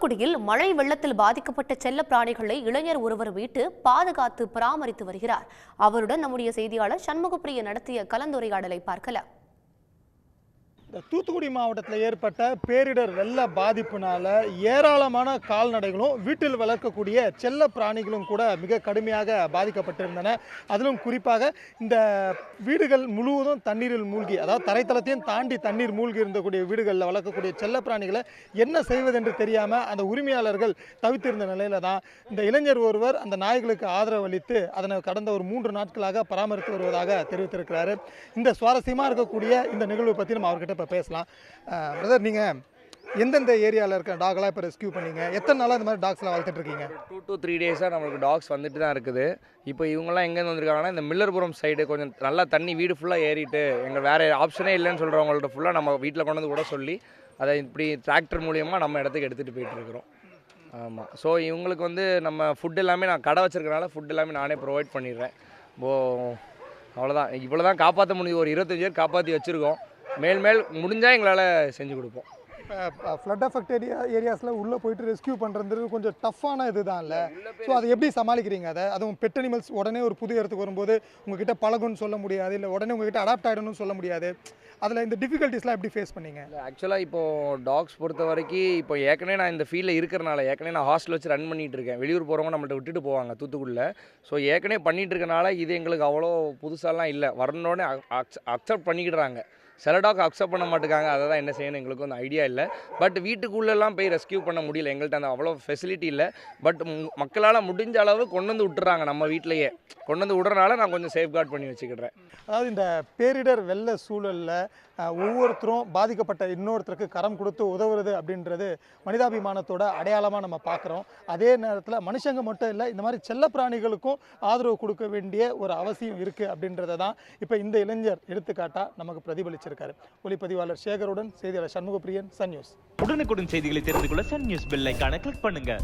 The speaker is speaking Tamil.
தூத்துக்குடியில் மழை வெள்ளத்தில் பாதிக்கப்பட்ட செல்ல பிராணிகளை இளைஞர் ஒருவர் மீட்டு பாதுகாத்து பராமரித்து வருகிறார். அவருடன் நம்முடைய செய்தியாளர் சண்முகப்பிரிய நடத்திய கலந்துரையாடலை பார்க்கலாம். தூத்துக்குடி மாவட்டத்தில் ஏற்பட்ட பேரிடர் வெள்ள பாதிப்புனால ஏராளமான கால்நடைகளும் வீட்டில் வளர்க்கக்கூடிய செல்ல பிராணிகளும் கூட மிக கடுமையாக பாதிக்கப்பட்டிருந்தன. அதிலும் குறிப்பாக இந்த வீடுகள் முழுவதும் தண்ணீரில் மூழ்கி, அதாவது தரைத்தளத்தையும் தாண்டி தண்ணீர் மூழ்கி இருந்தக்கூடிய வீடுகளில் வளர்க்கக்கூடிய செல்ல பிராணிகளை என்ன செய்வதென்று தெரியாமல் அந்த உரிமையாளர்கள் தவித்திருந்த நிலையில தான் இந்த இளைஞர் ஒருவர் அந்த நாய்களுக்கு ஆதரவு அளித்து அதனை கடந்த ஒரு 3 நாட்களாக பராமரித்து வருவதாக தெரிவித்திருக்கிறாரு. இந்த சுவாரஸ்யமாக இருக்கக்கூடிய இந்த நிகழ்வு பற்றி நம்ம அவர்கிட்ட பேசலாம். பிரதர், நீங்கள் எந்தெந்த ஏரியாவில் இருக்க டாக்லாம் இப்போ ரெஸ்கியூ பண்ணீங்க? எத்தனை நாளாக இந்த மாதிரி டாக்ஸ்லாம் வளர்த்துட்டு இருக்கீங்க? 2 to 3 டேஸாக நம்மளுக்கு டாக்ஸ் வந்துட்டு தான் இருக்குது. இப்போ இவங்கெல்லாம் எங்கேருந்து வந்திருக்காங்கன்னா, இந்த மில்லர்புரம் சைடு கொஞ்சம் நல்லா தண்ணி வீடு ஃபுல்லாக ஏறிட்டு எங்கள் வேறு ஆப்ஷனே இல்லைன்னு சொல்கிறவங்கள்ட்ட ஃபுல்லாக நம்ம வீட்டில் கொண்டு வந்து கூட சொல்லி அதை இப்படி டிராக்டர் மூலியமாக நம்ம இடத்துக்கு எடுத்துகிட்டு போயிட்டுருக்குறோம். ஆமாம். ஸோ இவங்களுக்கு வந்து நம்ம ஃபுட் எல்லாமே நான் கடை வச்சுருக்கனால ஃபுட் எல்லாமே நானே ப்ரொவைட் பண்ணிடுறேன். அவ்வளோதான், இவ்வளோ தான் காப்பாற்ற முடியும். ஒரு 25 பேர் காப்பாற்றி வச்சுருக்கோம். மேல் முடிஞ்சால் எங்களால் செஞ்சு கொடுப்போம். இப்போ ஃப்ளட் அஃபெக்ட் ஏரியாஸில் உள்ளே போயிட்டு ரெஸ்கியூ பண்ணுறது கொஞ்சம் டஃப்பான இது தான் இல்லை? ஸோ அதை எப்படி சமாளிக்கிறீங்க? அதுவும் பெட் அனிமல்ஸ் உடனே ஒரு புது இடத்துக்கு வரும்போது உங்ககிட்ட பழகுன்னு சொல்ல முடியாது, இல்லை உடனே உங்ககிட்ட அடாப்ட் ஆகிடணும்னு சொல்ல முடியாது. அதில் இந்த டிஃபிகல்ட்டிஸ்லாம் எப்படி ஃபேஸ் பண்ணீங்க? ஆக்சுவலாக இப்போது டாக்ஸ் பொறுத்த வரைக்கும் இப்போ ஏற்கனவே நான் இந்த ஃபீல்டில் இருக்கிறனால, ஏற்கனவே நான் ஹாஸ்டல் வச்சு ரன் பண்ணிகிட்டு இருக்கேன். வெளியூர் போகிறவங்க நம்மள்ட்ட விட்டுட்டு போவாங்க தூத்துக்குடியில். ஸோ ஏற்கனவே பண்ணிகிட்டு இருக்கனால இது எங்களுக்கு அவ்வளோ புதுசாலாம் இல்லை. வரணுன்னே அக்செப்ட் பண்ணிக்கிடுறாங்க. சில டாக் அக்செப்ட் பண்ண மாட்டேங்காங்க. அதை தான் என்ன செய்யணும் எங்களுக்கு வந்து ஐடியா இல்லை. பட் வீட்டுக்குள்ளெல்லாம் போய் ரெஸ்கியூ பண்ண முடியல, எங்கள்கிட்ட அந்த அவ்வளோ ஃபெசிலிட்டி இல்லை. பட் மக்களால் முடிஞ்ச அளவு கொண்டு வந்து விட்டுறாங்க. நம்ம வீட்டிலையே கொண்டு வந்து விடுறனால நான் கொஞ்சம் சேஃப்கார்ட் பண்ணி வச்சுக்கிடுறேன். அதாவது இந்த பேரிடர் வெள்ள சூழலில் ஒவ்வொருத்தரும் பாதிக்கப்பட்ட இன்னொருத்தருக்கு கரம் கொடுத்து உதவுறது அப்படின்றது மனிதாபிமானத்தோட அடையாளமாக நம்ம பார்க்குறோம். அதே நேரத்தில் மனுஷங்க மட்டும் இல்லை, இந்த மாதிரி செல்ல பிராணிகளுக்கும் ஆதரவு கொடுக்க வேண்டிய ஒரு அவசியம் இருக்குது அப்படின்றத தான் இப்போ இந்த இளைஞர் எடுத்துக்காட்டாக நமக்கு பிரதிபலிச்சிருக்காரு. ஒளிப்பதிவாளர் சேகருடன் செய்தியாளர் சண்முகப்பிரியன், சன் நியூஸ். உடனுக்குடன் செய்திகளை தெரிந்து கொள்ள சன் நியூஸ் பெல் ஐகானை கிளிக் பண்ணுங்க.